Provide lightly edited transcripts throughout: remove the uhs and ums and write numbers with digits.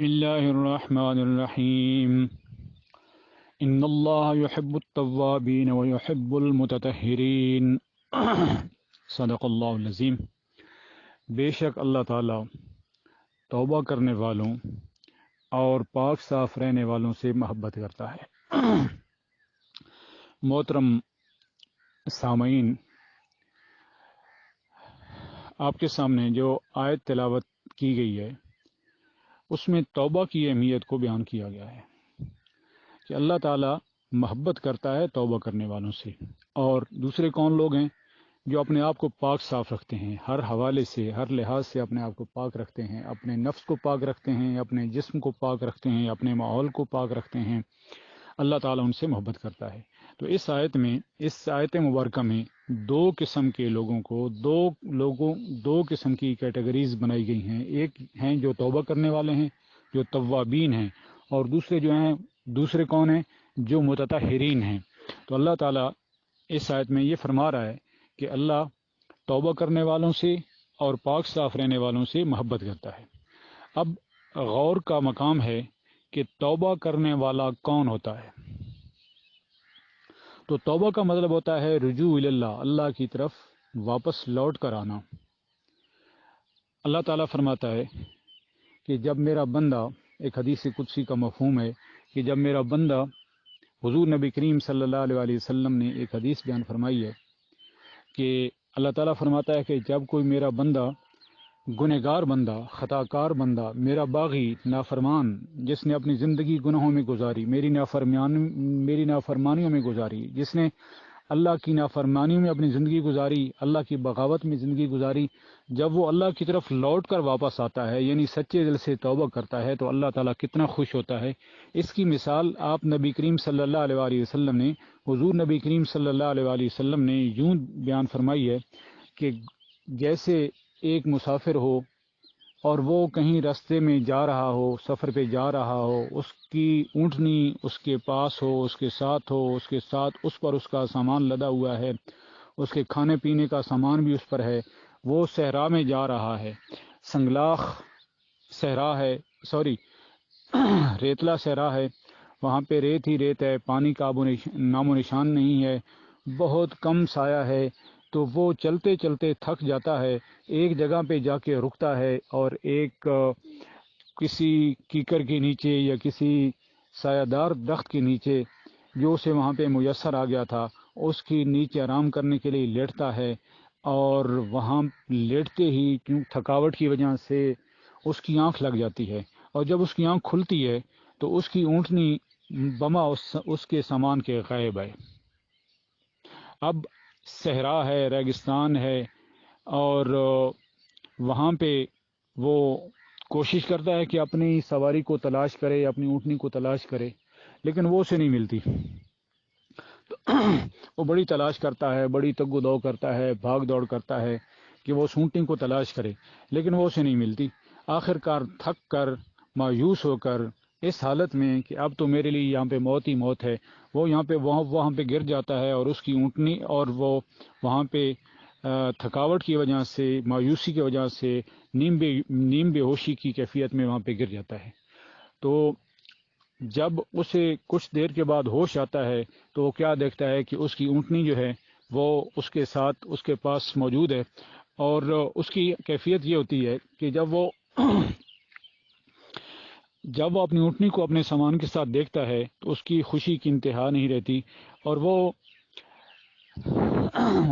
اللہ الرحمن الرحیم ان اللہ یحب التوابین ویحب المتطہرین صدق اللہ العظیم۔ بے شک اللہ تعالیٰ توبہ کرنے والوں اور پاک صاف رہنے والوں سے محبت کرتا ہے۔ محترم سامعین، آپ کے سامنے جو آیت تلاوت کی گئی ہے اس میں توبہ کی اہمیت کو بیان کیا گیا ہے کہ اللہ تعالیٰ محبت کرتا ہے توبہ کرنے والوں سے۔ اور دوسرے کون لوگ ہیں؟ جو اپنے آپ کو پاک صاف رکھتے ہیں، ہر حوالے سے ہر لحاظ سے اپنے آپ کو پاک رکھتے ہیں، اپنے نفس کو پاک رکھتے ہیں، اپنے جسم کو پاک رکھتے ہیں، اپنے ماحول کو پاک رکھتے ہیں۔ اللہ تعالیٰ ان سے محبت کرتا ہے۔ تو اس آیت مبارکہ میں دو قسم کے لوگوں کو دو قسم کی کیٹیگریز بنائی گئی ہیں۔ ایک ہیں جو توبہ کرنے والے ہیں، جو توابین ہیں، اور دوسرے کون ہیں؟ جو متطہرین ہیں۔ تو اللہ تعالیٰ اس آیت میں یہ فرما رہا ہے کہ اللہ توبہ کرنے والوں سے اور پاک صاف رہنے والوں سے محبت کرتا ہے۔ اب غور کا مقام ہے کہ توبہ کرنے والا کون ہوتا ہے؟ تو توبہ کا مطلب ہوتا ہے رجوع اللہ، اللہ کی طرف واپس لوٹ کر آنا۔ اللہ تعالیٰ فرماتا ہے کہ جب میرا بندہ، ایک حدیث قدسی کا مفہوم ہے کہ جب میرا بندہ، حضور نبی کریم صلی اللہ علیہ وسلم نے ایک حدیث بیان فرمائی ہے کہ اللہ تعالیٰ فرماتا ہے کہ جب کوئی میرا بندہ، گنہگار بندہ، خطا کار بندہ، میرا باغی، نافرمان، جس نے اپنی زندگی گناہوں میں گزاری، میری نافرمانیوں میں گزاری، جس نے اللہ کی نافرمانیوں میں اپنی زندگی گزاری، اللہ کی بغاوت میں زندگی گزاری، جب وہ اللہ کی طرف لوٹ کر واپس آتا ہے، یعنی سچے دل سے توبہ کرتا ہے، تو اللہ تعالیٰ کتنا خوش ہوتا ہے۔ اس کی مثال آپ نبی کریم صلی اللہ علیہ وسلم نے، حضور نبی کریم صلی اللہ علیہ وسلم نے یوں بیان فرمائی ہے کہ جیسے ایک مسافر ہو اور وہ کہیں راستے میں جا رہا ہو، سفر پہ جا رہا ہو، اس کی اونٹنی اس کے پاس ہو، اس کے ساتھ اس پر اس کا سامان لدا ہوا ہے، اس کے کھانے پینے کا سامان بھی اس پر ہے، وہ صحرا میں جا رہا ہے، سنگلاخ صحرا ہے، ریتلا صحرا ہے، وہاں پہ ریت ہی ریت ہے، پانی کا نام و نشان نہیں ہے، بہت کم سایہ ہے، تو وہ چلتے چلتے تھک جاتا ہے، ایک جگہ پہ جا کے رکتا ہے اور ایک کسی کیکر کے نیچے یا کسی سایہ دار درخت کے نیچے جو اسے وہاں پہ میسر آ گیا تھا، اس کی نیچے آرام کرنے کے لیے لیٹتا ہے، اور وہاں لیٹتے ہی تھکاوٹ کی وجہ سے اس کی آنکھ لگ جاتی ہے، اور جب اس کی آنکھ کھلتی ہے تو اس کی اونٹنی بما اس کے سامان کے غائب ہے۔ اب صحرا ہے، ریگستان ہے، اور وہاں پہ وہ کوشش کرتا ہے کہ اپنی سواری کو تلاش کرے، اپنی اونٹنی کو تلاش کرے، لیکن وہ اسے نہیں ملتی۔ وہ بڑی تلاش کرتا ہے، بڑی تگ و دو کرتا ہے، بھاگ دوڑ کرتا ہے کہ وہ اس اونٹنی کو تلاش کرے، لیکن وہ اسے نہیں ملتی۔ آخر کار تھک کر، مایوس ہو کر، اس حالت میں کہ اب تو میرے لیے یہاں پہ موت ہی موت ہے، وہ وہاں پہ گر جاتا ہے، اور اس کی اونٹنی، اور وہ وہاں پہ تھکاوٹ کی وجہ سے، مایوسی کی وجہ سے نیم بے ہوشی کی کیفیت میں وہاں پہ گر جاتا ہے۔ تو جب اسے کچھ دیر کے بعد ہوش آتا ہے تو وہ کیا دیکھتا ہے کہ اس کی اونٹنی جو ہے وہ اس کے ساتھ، اس کے پاس موجود ہے، اور اس کی کیفیت یہ ہوتی ہے کہ جب وہ اپنی اونٹنی کو اپنے سامان کے ساتھ دیکھتا ہے تو اس کی خوشی کی انتہا نہیں رہتی، اور وہ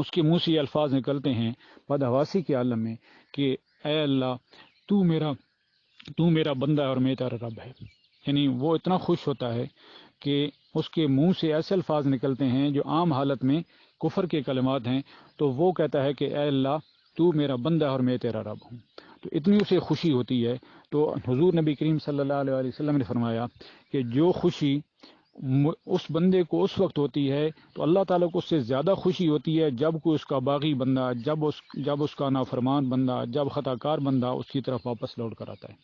اس کے منہ سے یہ الفاظ نکلتے ہیں بدحواسی کے عالم میں کہ اے اللہ، تو میرا بندہ ہے اور میں تیرا رب ہے۔ یعنی وہ اتنا خوش ہوتا ہے کہ اس کے منہ سے ایسے الفاظ نکلتے ہیں جو عام حالت میں کفر کے کلمات ہیں، تو وہ کہتا ہے کہ اے اللہ، تو میرا بندہ ہے اور میں تیرا رب ہوں۔ تو اتنی اسے خوشی ہوتی ہے۔ تو حضور نبی کریم صلی اللہ علیہ وسلم نے فرمایا کہ جو خوشی اس بندے کو اس وقت ہوتی ہے تو اللہ تعالیٰ کو اس سے زیادہ خوشی ہوتی ہے جب کوئی اس کا باغی بندہ، جب اس کا نافرمان بندہ، جب خطا کار بندہ اس کی طرف واپس لوٹ کر آتا ہے۔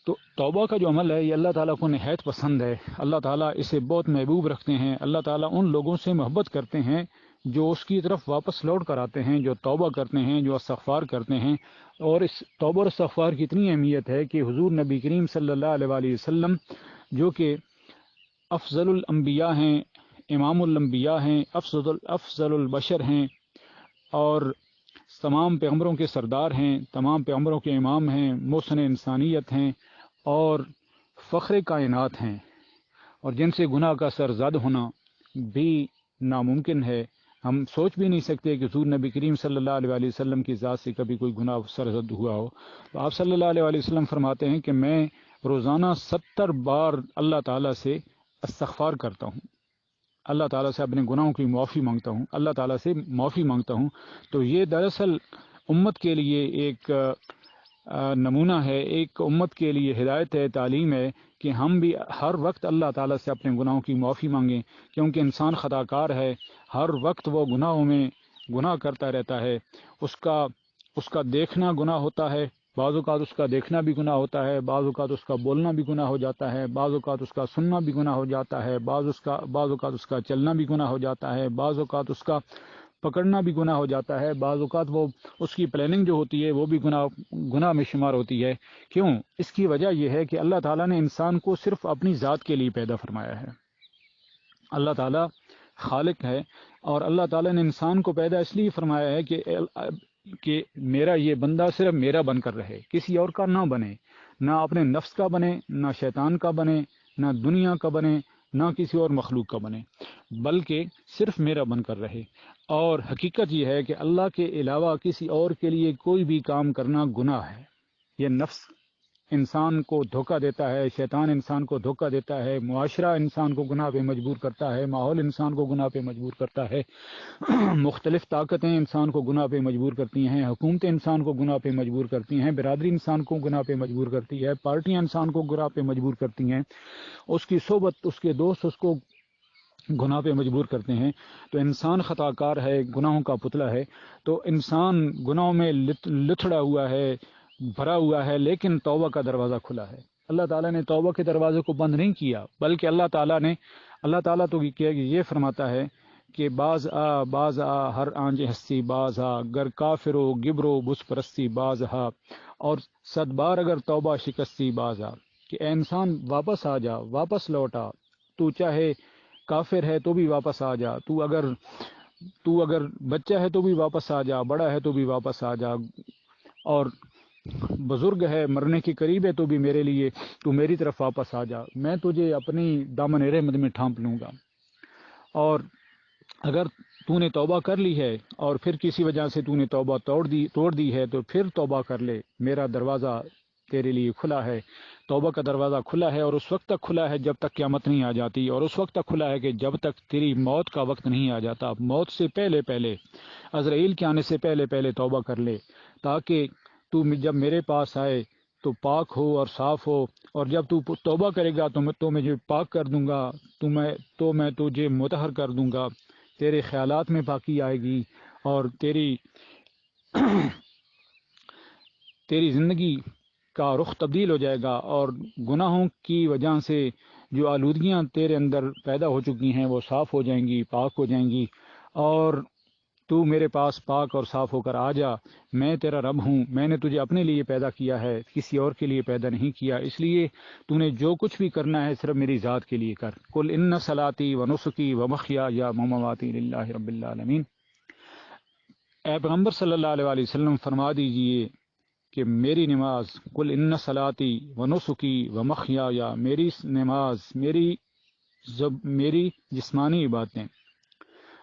تو توبہ کا جو عمل ہے یہ اللہ تعالیٰ کو نہایت پسند ہے، اللہ تعالیٰ اسے بہت محبوب رکھتے ہیں۔ اللہ تعالیٰ ان لوگوں سے محبت کرتے ہیں جو اس کی طرف واپس لوٹ کر آتے ہیں، جو توبہ کرتے ہیں، جو استغفار کرتے ہیں. اور اس توبہ اور استغفار کی اتنی اہمیت ہے کہ حضور نبی کریم صلی اللہ علیہ وآلہ وسلم جو کہ افضل الانبیاء ہیں، امام الانبیاء ہیں، افضل البشر ہیں، اور تمام پیغمبروں کے سردار ہیں، تمام پیغمبروں کے امام ہیں، محسن انسانیت ہیں، اور فخر کائنات ہیں، اور جن سے گناہ کا سرزد ہونا بھی ناممکن ہے. ہم سوچ بھی نہیں سکتے کہ حضور نبی کریم صلی اللہ علیہ وآلہ وسلم کی ذات سے کبھی کوئی گناہ سرزد ہوا ہو. تو آپ صلی اللہ علیہ وآلہ وسلم فرماتے ہیں کہ میں روزانہ 70 بار اللہ تعالیٰ سے استغفار کرتا ہوں، اللہ تعالیٰ سے اپنے گناہوں کی معافی مانگتا ہوں، اللہ تعالیٰ سے معافی مانگتا ہوں. تو یہ دراصل امت کے لیے ایک نمونہ ہے، ایک امت کے لیے ہدایت ہے، تعلیم ہے کہ ہم بھی ہر وقت اللہ تعالیٰ سے اپنے گناہوں کی معافی مانگیں، کیونکہ انسان خطا کار ہے، ہر وقت وہ گناہوں میں گناہ کرتا رہتا ہے. اس کا دیکھنا گناہ ہوتا ہے، بعض اوقات اس کا دیکھنا بھی گناہ ہوتا ہے، بعض اوقات اس کا بولنا بھی گناہ ہو جاتا ہے، بعض اوقات اس کا سننا بھی گناہ ہو جاتا ہے، بعض اوقات اس کا چلنا بھی گناہ ہو جاتا ہے، بعض اوقات اس کا پکڑنا بھی گناہ ہو جاتا ہے، بعض اوقات وہ اس کی پلاننگ جو ہوتی ہے وہ بھی گناہ میں شمار ہوتی ہے. کیوں؟ اس کی وجہ یہ ہے کہ اللہ تعالیٰ نے انسان کو صرف اپنی ذات کے لیے پیدا فرمایا ہے. اللہ تعالیٰ خالق ہے، اور اللہ تعالیٰ نے انسان کو پیدا اس لیے فرمایا ہے کہ میرا یہ بندہ صرف میرا بن کر رہے، کسی اور کا نہ بنے، نہ اپنے نفس کا بنے، نہ شیطان کا بنے، نہ دنیا کا بنے، نہ کسی اور مخلوق کا بنے، بلکہ صرف میرا بن کر رہے. اور حقیقت یہ ہے کہ اللہ کے علاوہ کسی اور کے لیے کوئی بھی کام کرنا گناہ ہے. یہ نفس انسان کو دھوکہ دیتا ہے، شیطان انسان کو دھوکہ دیتا ہے، معاشرہ انسان کو گناہ پہ مجبور کرتا ہے، ماحول انسان کو گناہ پہ مجبور کرتا ہے، مختلف طاقتیں انسان کو گناہ پہ مجبور کرتی ہیں، حکومتیں انسان کو گناہ پہ مجبور کرتی ہیں، برادری انسان کو گناہ پہ مجبور کرتی ہے، پارٹیاں انسان کو گناہ پہ مجبور کرتی ہیں، اس کی صحبت، اس کے دوست اس کو گناہ پہ مجبور کرتے ہیں. تو انسان خطا کار ہے، گناہوں کا پتلا ہے. تو انسان گناہوں میں لتھڑا ہوا ہے، بھرا ہوا ہے، لیکن توبہ کا دروازہ کھلا ہے. اللہ تعالیٰ نے توبہ کے دروازے کو بند نہیں کیا، بلکہ اللہ تعالیٰ تو یہ فرماتا ہے کہ باز آ ہر آنج ہستی باز آ، گر کافرو گبرو بت پرستی باز آ، اور 100 بار اگر توبہ شکستی باز آ، کہ اے انسان واپس آ جا، واپس لوٹا. تو چاہے کافر ہے تو بھی واپس آ جا، تو اگر بچہ ہے تو بھی واپس آ جا، بڑا ہے تو بھی واپس آ جا، اور بزرگ ہے، مرنے کے قریب ہے تو بھی میرے لیے تو میری طرف واپس آ جا، میں تجھے اپنی دامن رحمت میں ڈھانپ لوں گا. اور اگر تو نے توبہ کر لی ہے اور پھر کسی وجہ سے تو نے توبہ توڑ دی ہے تو پھر توبہ کر لے، میرا دروازہ تیرے لیے کھلا ہے. توبہ کا دروازہ کھلا ہے، اور اس وقت تک کھلا ہے جب تک قیامت نہیں آ جاتی، اور اس وقت تک کھلا ہے کہ جب تک تیری موت کا وقت نہیں آ جاتا. موت سے پہلے عزرائیل کے آنے سے پہلے توبہ کر لے، تاکہ تو جب میرے پاس آئے تو پاک ہو اور صاف ہو. اور جب تو توبہ کرے گا تو میں پاک کر دوں گا، تو میں تجھے مطہر کر دوں گا، تیرے خیالات میں پاکی آئے گی، اور تیری زندگی کا رخ تبدیل ہو جائے گا، اور گناہوں کی وجہ سے جو آلودگیاں تیرے اندر پیدا ہو چکی ہیں وہ صاف ہو جائیں گی، پاک ہو جائیں گی. اور تو میرے پاس پاک اور صاف ہو کر آ جا. میں تیرا رب ہوں، میں نے تجھے اپنے لیے پیدا کیا ہے، کسی اور کے لیے پیدا نہیں کیا. اس لیے تو نے جو کچھ بھی کرنا ہے صرف میری ذات کے لیے کر. قل ان صلاتی و نسکی و محیای و مماتی للہ رب العالمین. اے پیغمبر صلی اللہ علیہ وآلہ وسلم فرما دیجئے کہ میری نماز، قل ان صلاتی و نسکی و محیای، میری نماز، میری جسمانی عبادتیں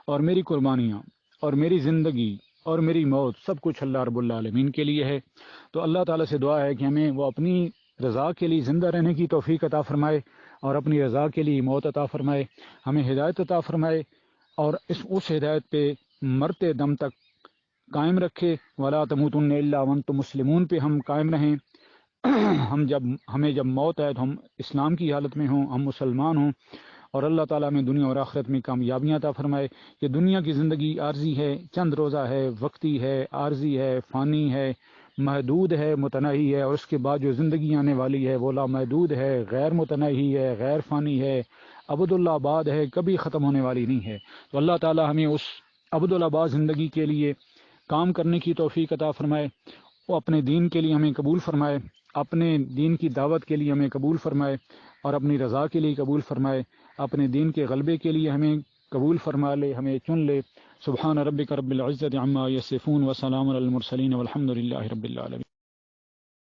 اور میری قربانیاں اور میری زندگی اور میری موت سب کچھ اللہ رب العالمین کے لیے ہے. تو اللہ تعالیٰ سے دعا ہے کہ ہمیں وہ اپنی رضا کے لیے زندہ رہنے کی توفیق عطا فرمائے، اور اپنی رضا کے لیے موت عطا فرمائے، ہمیں ہدایت عطا فرمائے، اور اس ہدایت پہ مرتے دم تک قائم رکھے. ولا تموتن الا وانتم مسلمون پہ ہم قائم رہیں. ہمیں جب موت آئے تو ہم اسلام کی حالت میں ہوں، ہم مسلمان ہوں، اور اللہ تعالیٰ میں دنیا اور آخرت میں کامیابیاں عطا فرمائے. کہ دنیا کی زندگی عارضی ہے، چند روزہ ہے، وقتی ہے، عارضی ہے، فانی ہے، محدود ہے، متناہی ہے، اور اس کے بعد جو زندگی آنے والی ہے وہ لامحدود ہے، غیر متناہی ہے، غیر فانی ہے، ابد اللہ آباد ہے، کبھی ختم ہونے والی نہیں ہے. تو اللہ تعالیٰ ہمیں اس ابدالآباد زندگی کے لیے کام کرنے کی توفیق عطا فرمائے، وہ اپنے دین کے لیے ہمیں قبول فرمائے، اپنے دین کی دعوت کے لیے ہمیں قبول فرمائے اور اپنی رضا کے لیے قبول فرمائے، اپنے دین کے غلبے کے لیے ہمیں قبول فرما لے، ہمیں چن لے۔ سبحان ربک رب العزت عما یصفون وسلام علی المرسلین والحمد للہ رب العالمین۔